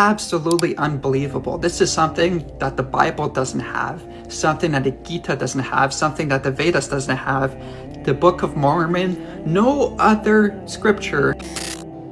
Absolutely unbelievable. This is something that the Bible doesn't have, something that the Gita doesn't have, something that the Vedas doesn't have, the Book of Mormon, no other scripture.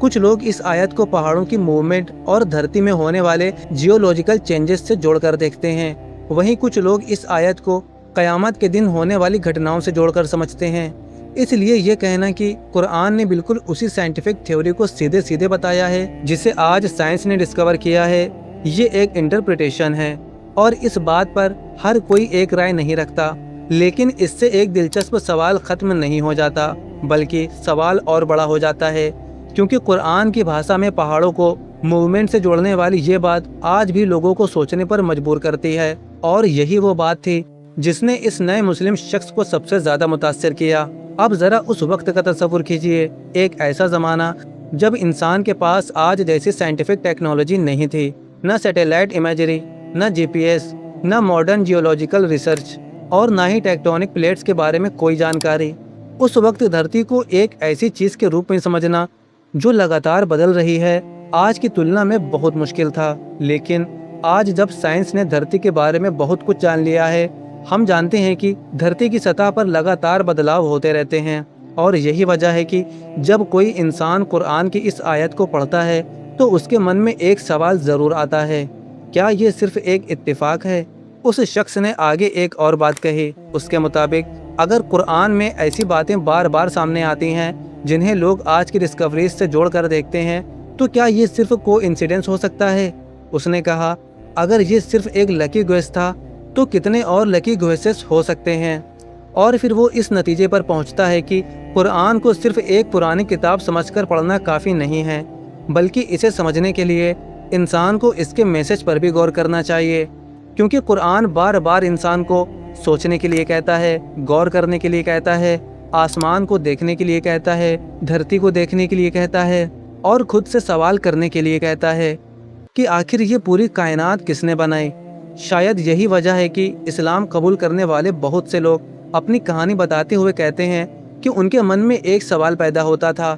کچھ لوگ اس آیت کو پہاڑوں کی movement اور دھرتی میں ہونے والے جیولوجیکل چینجز سے جوڑ کر دیکھتے ہیں، وہیں کچھ لوگ اس آیت کو قیامت کے دن ہونے والی گھٹناؤں سے جوڑ کر سمجھتے ہیں۔ اس لیے یہ کہنا کہ قرآن نے بالکل اسی سائنٹیفک تھیوری کو سیدھے سیدھے بتایا ہے جسے آج سائنس نے ڈسکور کیا ہے، یہ ایک انٹرپریٹیشن ہے، اور اس بات پر ہر کوئی ایک رائے نہیں رکھتا۔ لیکن اس سے ایک دلچسپ سوال ختم نہیں ہو جاتا، بلکہ سوال اور بڑا ہو جاتا ہے، کیونکہ قرآن کی بھاشا میں پہاڑوں کو موومنٹ سے جوڑنے والی یہ بات آج بھی لوگوں کو سوچنے پر مجبور کرتی ہے، اور یہی وہ بات تھی جس نے اس نئے مسلم شخص کو سب سے زیادہ متاثر کیا۔ اب ذرا اس وقت کا تصور کیجئے، ایک ایسا زمانہ جب انسان کے پاس آج جیسی سائنٹیفک ٹیکنالوجی نہیں تھی، نہ سیٹلائٹ امیجری، نہ جی پی ایس، نہ ماڈرن جیولوجیکل ریسرچ، اور نہ ہی ٹیکٹونک پلیٹس کے بارے میں کوئی جانکاری۔ اس وقت دھرتی کو ایک ایسی چیز کے روپ میں سمجھنا جو لگاتار بدل رہی ہے، آج کی تلنا میں بہت مشکل تھا۔ لیکن آج جب سائنس نے دھرتی کے بارے میں بہت کچھ جان لیا ہے، ہم جانتے ہیں کہ دھرتی کی سطح پر لگاتار بدلاؤ ہوتے رہتے ہیں، اور یہی وجہ ہے کہ جب کوئی انسان قرآن کی اس آیت کو پڑھتا ہے تو اس کے من میں ایک سوال ضرور آتا ہے، کیا یہ صرف ایک اتفاق ہے؟ اس شخص نے آگے ایک اور بات کہی، اس کے مطابق اگر قرآن میں ایسی باتیں بار بار سامنے آتی ہیں جنہیں لوگ آج کی ڈسکوریز سے جوڑ کر دیکھتے ہیں، تو کیا یہ صرف کو انسیڈنس ہو سکتا ہے؟ اس نے کہا، اگر یہ صرف ایک لکی گویس تھا تو کتنے اور لکی گویسز ہو سکتے ہیں؟ اور پھر وہ اس نتیجے پر پہنچتا ہے کہ قرآن کو صرف ایک پرانی کتاب سمجھ کر پڑھنا کافی نہیں ہے، بلکہ اسے سمجھنے کے لیے انسان کو اس کے میسج پر بھی غور کرنا چاہیے، کیونکہ قرآن بار بار انسان کو سوچنے کے لیے کہتا ہے، غور کرنے کے لیے کہتا ہے، آسمان کو دیکھنے کے لیے کہتا ہے، دھرتی کو دیکھنے کے لیے کہتا ہے، اور خود سے سوال کرنے کے لیے کہتا ہے کہ آخر یہ پوری کائنات کس نے بنائی۔ شاید یہی وجہ ہے کہ اسلام قبول کرنے والے بہت سے لوگ اپنی کہانی بتاتے ہوئے کہتے ہیں کہ ان کے من میں ایک سوال پیدا ہوتا تھا،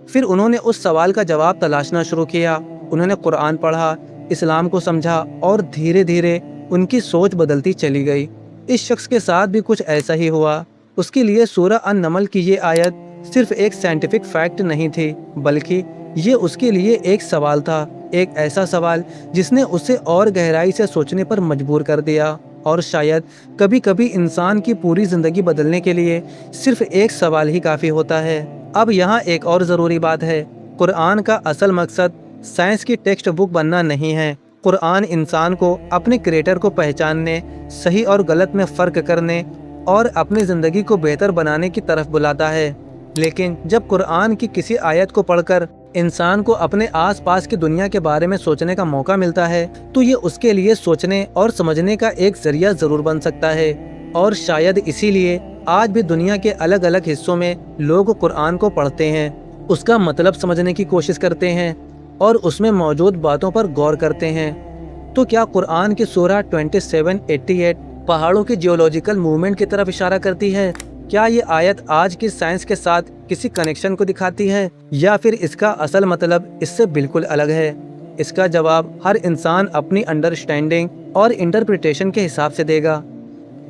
پھر انہوں نے اس سوال کا جواب تلاشنا شروع کیا، انہوں نے قرآن پڑھا، اسلام کو سمجھا، اور دھیرے دھیرے ان کی سوچ بدلتی چلی گئی۔ اس شخص کے ساتھ بھی کچھ ایسا ہی ہوا۔ اس کے لیے سورہ النمل کی یہ آیت صرف ایک سائنٹیفک فیکٹ نہیں تھی، بلکہ یہ اس کے لیے ایک سوال تھا، ایک ایسا سوال جس نے اسے اور گہرائی سے سوچنے پر مجبور کر دیا۔ اور شاید کبھی کبھی انسان کی پوری زندگی بدلنے کے لیے صرف ایک سوال ہی کافی ہوتا ہے۔ اب یہاں ایک اور ضروری بات ہے، قرآن کا اصل مقصد سائنس کی ٹیکسٹ بک بننا نہیں ہے۔ قرآن انسان کو اپنے کریٹر کو پہچاننے، صحیح اور غلط میں فرق کرنے، اور اپنی زندگی کو بہتر بنانے کی طرف بلاتا ہے۔ لیکن جب قرآن کی کسی آیت کو پڑھ کر انسان کو اپنے آس پاس کی دنیا کے بارے میں سوچنے کا موقع ملتا ہے تو یہ اس کے لیے سوچنے اور سمجھنے کا ایک ذریعہ ضرور بن سکتا ہے، اور شاید اسی لیے آج بھی دنیا کے الگ الگ حصوں میں لوگ قرآن کو پڑھتے ہیں، اس کا مطلب سمجھنے کی کوشش کرتے ہیں، اور اس میں موجود باتوں پر غور کرتے ہیں۔ تو کیا قرآن کی سورہ 27:88 پہاڑوں کی جیولوجیکل موومنٹ کی طرف اشارہ کرتی ہے؟ کیا یہ آیت آج کی سائنس کے ساتھ کسی کنیکشن کو دکھاتی ہے، یا پھر اس کا اصل مطلب اس سے بالکل الگ ہے؟ اس کا جواب ہر انسان اپنی انڈرسٹینڈنگ اور انٹرپریٹیشن کے حساب سے دے گا۔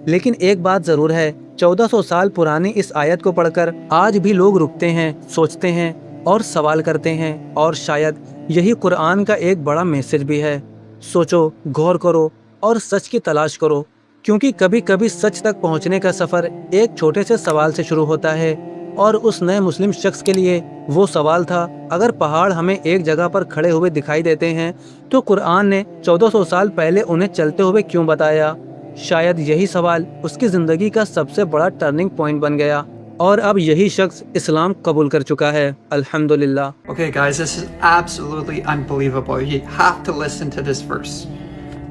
لیکن ایک بات ضرور ہے، 1400 سال پرانی اس آیت کو پڑھ کر آج بھی لوگ رکتے ہیں، سوچتے ہیں اور سوال کرتے ہیں، اور شاید یہی قرآن کا ایک بڑا میسج بھی ہے۔ سوچو، غور کرو اور سچ کی تلاش کرو، کیونکہ کبھی کبھی سچ تک پہنچنے کا سفر ایک چھوٹے سے سوال سے شروع ہوتا ہے، اور اس نئے مسلم شخص کے لیے وہ سوال تھا، اگر پہاڑ ہمیں ایک جگہ پر کھڑے ہوئے دکھائی دیتے ہیں تو قرآن نے 1400 سال پہلے انہیں چلتے ہوئے کیوں بتایا؟ شاید یہی سوال اس کی زندگی کا سب سے بڑا ٹرننگ پوائنٹ بن گیا، اور اب یہی شخص اسلام قبول کر چکا ہے، الحمدللہ۔ Okay, guys, this is absolutely unbelievable. You have to listen to this verse.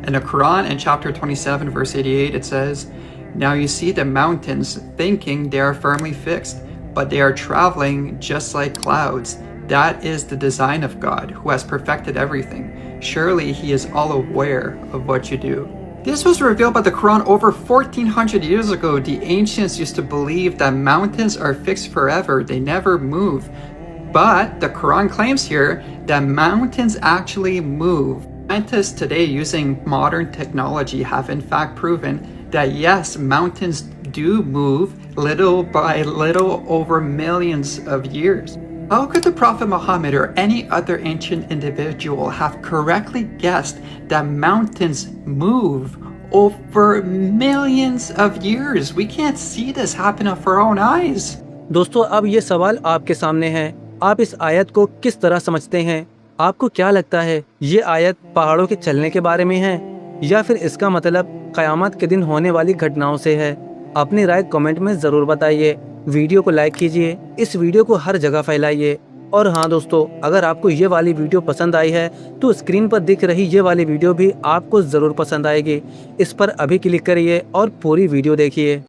In the Quran, in chapter 27, verse 88, it says, "Now you see the mountains, thinking they are firmly fixed, but they are traveling just like clouds. That is the design of God, who has perfected everything. Surely He is all aware of what you do." This was revealed by the Quran over 1400 years ago. The ancients used to believe that mountains are fixed forever. They never move. But the Quran claims here that mountains actually move. Scientists today using modern technology have in fact proven that yes, mountains do move little by little over millions of years. How could the Prophet Muhammad or any other ancient individual have correctly guessed that mountains move over millions of years? We can't see this happen with our own eyes. دوستو اب یہ سوال آپ کے سامنے ہے، آپ اس آیت کو کس طرح سمجھتے ہیں؟ آپ کو کیا لگتا ہے یہ آیت پہاڑوں کے چلنے کے بارے میں ہے یا پھر اس کا مطلب قیامت کے دن ہونے والی گھٹناؤں سے ہے؟ اپنی رائے کمنٹ میں ضرور بتائیے، ویڈیو کو لائک کیجئے، اس ویڈیو کو ہر جگہ پھیلائیے، اور ہاں دوستو اگر آپ کو یہ والی ویڈیو پسند آئی ہے تو اسکرین پر دکھ رہی یہ والی ویڈیو بھی آپ کو ضرور پسند آئے گی، اس پر ابھی کلک کریے اور پوری ویڈیو دیکھیے۔